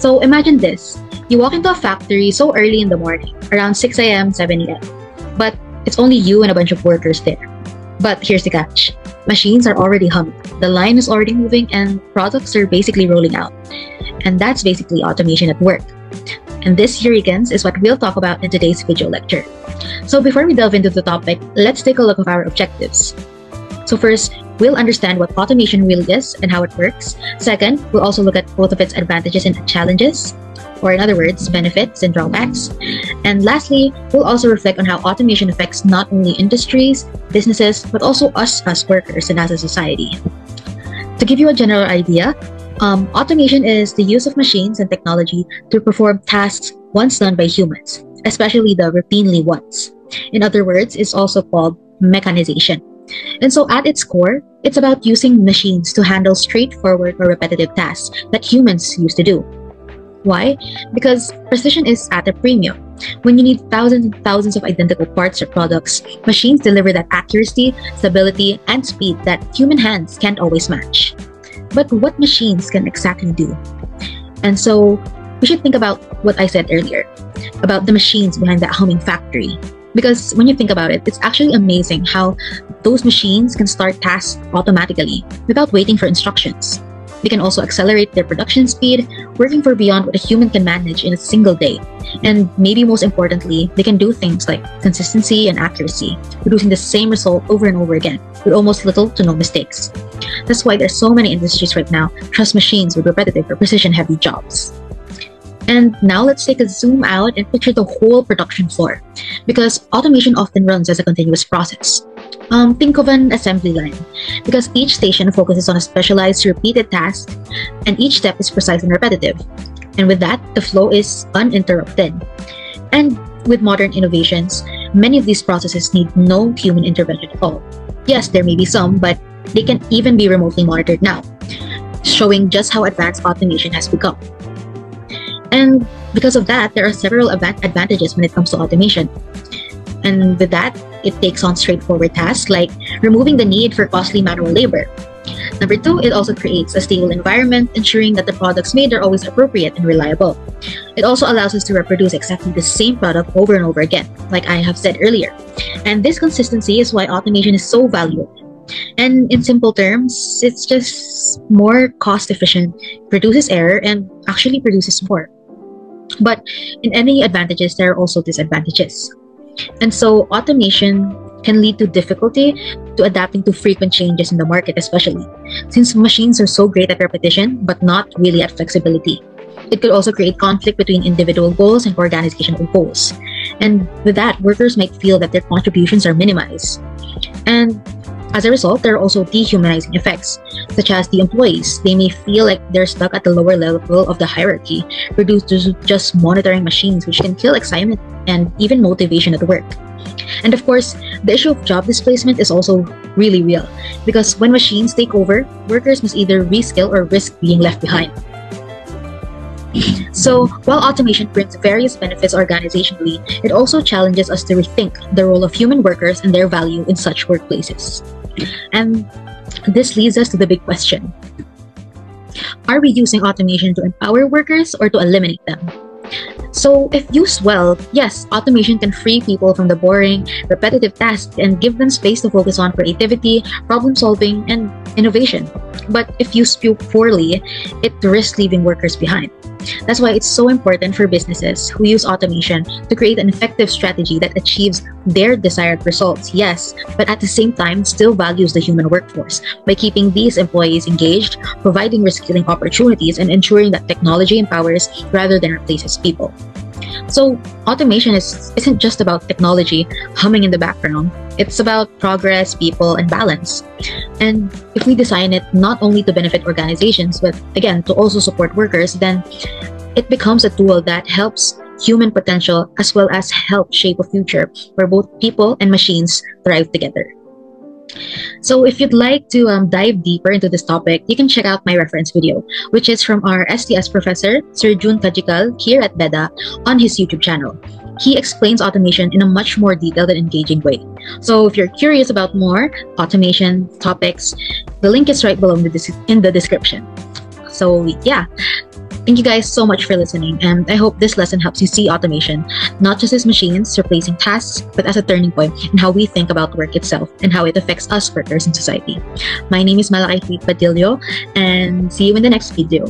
So imagine this. You walk into a factory so early in the morning, around 6 a.m., 7 a.m. But it's only you and a bunch of workers there. But here's the catch. Machines are already humming. The line is already moving and products are basically rolling out. And that's basically automation at work. And this, Eurekans, is what we'll talk about in today's video lecture. So before we delve into the topic, let's take a look at our objectives. So first, we'll understand what automation really is and how it works. Second, we'll also look at both of its advantages and challenges, or in other words, benefits and drawbacks. And lastly, we'll also reflect on how automation affects not only industries, businesses, but also us as workers and as a society. To give you a general idea, automation is the use of machines and technology to perform tasks once done by humans, especially the routinely ones. In other words, it's also called mechanization. And so at its core, it's about using machines to handle straightforward or repetitive tasks that humans used to do. Why? Because precision is at a premium. When you need thousands and thousands of identical parts or products, machines deliver that accuracy, stability, and speed that human hands can't always match. But what machines can exactly do? And so we should think about what I said earlier, about the machines behind that humming factory. Because when you think about it, it's actually amazing how those machines can start tasks automatically without waiting for instructions. They can also accelerate their production speed, working for beyond what a human can manage in a single day. And maybe most importantly, they can do things like consistency and accuracy, producing the same result over and over again, with almost little to no mistakes. That's why there's so many industries right now trust machines with repetitive or precision-heavy jobs. And now let's take a zoom out and picture the whole production floor, because automation often runs as a continuous process. Think of an assembly line, because each station focuses on a specialized repeated task, and each step is precise and repetitive. And with that, the flow is uninterrupted. And with modern innovations, many of these processes need no human intervention at all. Yes, there may be some, but they can even be remotely monitored now, showing just how advanced automation has become. And because of that, there are several advantages when it comes to automation. And with that, it takes on straightforward tasks like removing the need for costly manual labor. Number two, it also creates a stable environment, ensuring that the products made are always appropriate and reliable. It also allows us to reproduce exactly the same product over and over again, like I have said earlier. And this consistency is why automation is so valuable. And in simple terms, it's just more cost efficient, reduces error, and actually produces more. But in any advantages, there are also disadvantages. And so automation can lead to difficulty to adapting to frequent changes in the market, especially since machines are so great at repetition, but not really at flexibility. It could also create conflict between individual goals and organizational goals. And with that, workers might feel that their contributions are minimized. And as a result, there are also dehumanizing effects, such as the employees. They may feel like they're stuck at the lower level of the hierarchy, reduced to just monitoring machines, which can kill excitement and even motivation at work. And of course, the issue of job displacement is also really real, because when machines take over, workers must either reskill or risk being left behind. So, while automation brings various benefits organizationally, it also challenges us to rethink the role of human workers and their value in such workplaces. And this leads us to the big question. Are we using automation to empower workers or to eliminate them? So, if used well, yes, automation can free people from the boring, repetitive tasks and give them space to focus on creativity, problem solving, and innovation. But if used poorly, it risks leaving workers behind. That's why it's so important for businesses who use automation to create an effective strategy that achieves their desired results, yes, but at the same time still values the human workforce by keeping these employees engaged, providing reskilling opportunities, and ensuring that technology empowers rather than replaces people. So automation isn't just about technology humming in the background. It's about progress, people, and balance. And if we design it not only to benefit organizations, but again, to also support workers, then it becomes a tool that helps human potential as well as help shape a future where both people and machines thrive together. So if you'd like to dive deeper into this topic, you can check out my reference video, which is from our STS professor, Sir Jun Kajikal, here at BEDA on his YouTube channel. He explains automation in a much more detailed and engaging way. So if you're curious about more automation topics, the link is right below in the description. So yeah, Thank you guys so much for listening, and I hope this lesson helps you see automation not just as machines replacing tasks, but as a turning point in how we think about work itself and how it affects us workers in society. My name is Malakay Padillo, and see you in the next video.